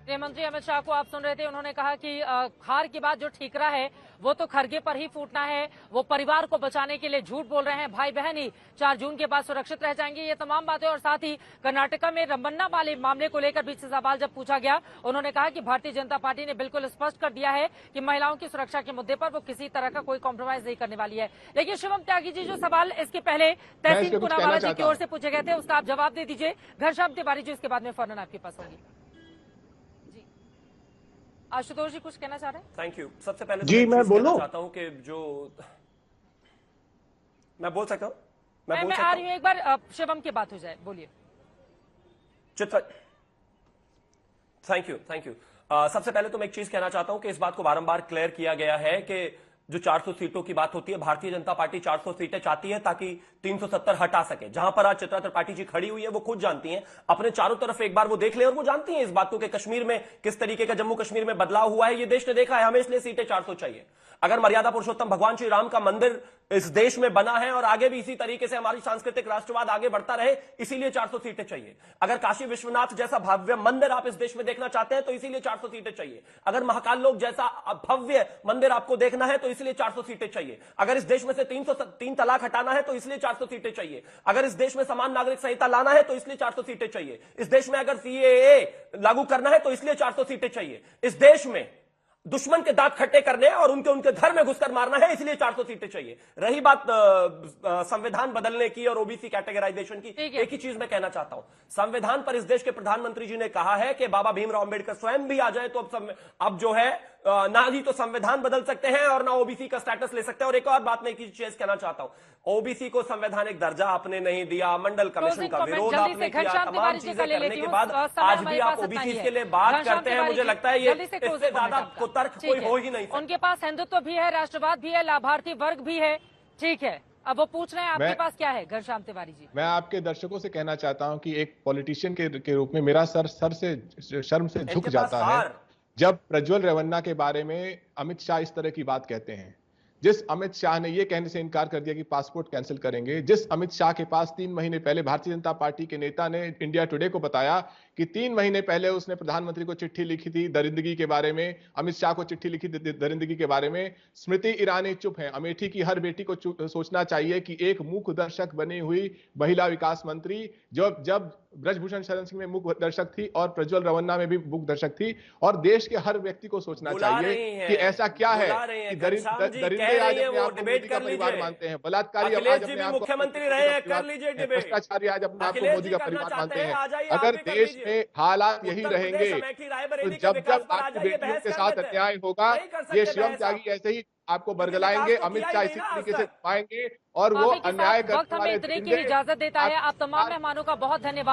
गृह मंत्री अमित शाह को आप सुन रहे थे। उन्होंने कहा कि हार के बाद जो ठीकरा है वो तो खरगे पर ही फूटना है। वो परिवार को बचाने के लिए झूठ बोल रहे हैं। भाई बहन ही 4 जून के बाद सुरक्षित रह जाएंगे, ये तमाम बातें। और साथ ही कर्नाटका में रमन्ना वाले मामले को लेकर भी सवाल जब पूछा गया, उन्होंने कहा कि भारतीय जनता पार्टी ने बिल्कुल स्पष्ट कर दिया है कि महिलाओं की सुरक्षा के मुद्दे पर वो किसी तरह का कोई कॉम्प्रोमाइज नहीं करने वाली है। लेकिन शिवम त्यागी जी, जो सवाल इसके पहले तहसीन पूनावाला जी की ओर से पूछे गए थे, उसका आप जवाब दे दीजिए। घनश्याम तिवारी जी इसके बाद में फौरन आपके पास होंगी। आशुतोष जी कुछ कहना चाह रहे हैं? Thank you. सबसे पहले जी मैं बोलूं चाहता हूं कि जो मैं बोल सकता हूं, मैं आ रही हूं, एक बार शिवम की बात हो जाए, बोलिए। चित्र थैंक यू। सबसे पहले तो मैं एक चीज कहना चाहता हूं कि इस बात को बारंबार क्लियर किया गया है कि जो 400 सीटों की बात होती है, भारतीय जनता पार्टी 400 सीटें चाहती है ताकि 370 हटा सके। जहां पर आज चित्रा त्रिपाठी जी खड़ी हुई है वो खुद जानती हैं, अपने चारों तरफ एक बार वो देख ले और वो जानती हैं इस बात को कि कश्मीर में किस तरीके का, जम्मू कश्मीर में बदलाव हुआ है, ये देश ने देखा है। हमें इसलिए सीटें 400 चाहिए। अगर मर्यादा पुरुषोत्तम भगवान श्री राम का मंदिर इस देश में बना है और आगे भी इसी तरीके से हमारी सांस्कृतिक राष्ट्रवाद आगे बढ़ता रहे, इसीलिए 400 सीटें चाहिए। अगर काशी विश्वनाथ जैसा भव्य मंदिर आप इस देश में देखना चाहते हैं तो इसीलिए 400 सीटें चाहिए। अगर महाकाल लोक जैसा भव्य मंदिर आपको देखना है तो इसलिए 400 सीटें चाहिए। अगर इस देश में से 3 तलाक हटाना है तो इसलिए 400 सीटें चाहिए। अगर इस देश में समान नागरिक संहिता लाना है तो इसलिए 400 सीटें चाहिए। इस देश में अगर सीएए लागू करना है तो इसलिए 400 सीटें चाहिए। इस देश में दुश्मन के दांत खट्टे करने और उनके घर में घुसकर मारना है, इसलिए 400 सीटें चाहिए। रही बात संविधान बदलने की और ओबीसी कैटेगराइजेशन की, एक ही चीज मैं कहना चाहता हूं। संविधान पर इस देश के प्रधानमंत्री जी ने कहा है कि बाबा भीमराव अंबेडकर स्वयं भी आ जाए तो अब जो है ना ही तो संविधान बदल सकते हैं और ना ओबीसी का स्टेटस ले सकते हैं। और एक और बात मैं एक चीज कहना चाहता हूं, ओबीसी को संवैधानिक दर्जा आपने नहीं दिया, मंडल कमीशन का विरोध आपने किया, तमाम चीजें करने के बाद आज भी आप ओबीसी के लिए बात करते हैं। मुझे लगता है ये इससे ज्यादा तर्क कोई हो ही नहीं। उनके पास हिंदुत्व भी है, राष्ट्रवाद भी है, लाभार्थी वर्ग भी है, ठीक है। अब वो पूछ रहे हैं आपके पास क्या है, घनश्याम तिवारी जी? मैं आपके दर्शकों से कहना चाहता हूं कि एक पॉलिटिशियन के रूप में मेरा सर से शर्म से झुक जाता है जब प्रज्वल रेवन्ना के बारे में अमित शाह इस तरह की बात कहते हैं। जिस अमित शाह ने यह कहने से इनकार कर दिया कि पासपोर्ट कैंसिल करेंगे, जिस अमित शाह के पास 3 महीने पहले भारतीय जनता पार्टी के नेता ने इंडिया टुडे को बताया कि 3 महीने पहले उसने प्रधानमंत्री को चिट्ठी लिखी थी दरिंदगी के बारे में, अमित शाह को चिट्ठी लिखी थी दरिंदगी के बारे में। स्मृति ईरानी चुप है। अमेठी की हर बेटी को सोचना चाहिए कि एक मूक दर्शक बनी हुई महिला विकास मंत्री जब ब्रजभूषण शरण सिंह में मूक दर्शक थी और प्रज्वल रेवन्ना में भी मूक दर्शक थी, और देश के हर व्यक्ति को सोचना चाहिए कि ऐसा क्या है कि दरिंदे आज अपने आप को मोदी का परिवार मानते हैं, बलात्कारी आज अपने आप को मुख्यमंत्री रहे हैं, कर लीजिए डिबेट, भ्रष्टाचारी आज अपने आप को मोदी का परिवार मानते हैं। अगर देश में हालात यही रहेंगे तो जब आपकी बेटियों के साथ अन्याय होगा, ये शिवम त्यागी ऐसे ही आपको बरगलाएंगे, अमित शाह इसी तरीके से पाएंगे और वो अन्याय करने वाले इजाजत देता है। आप तमाम मेहमानों का बहुत धन्यवाद।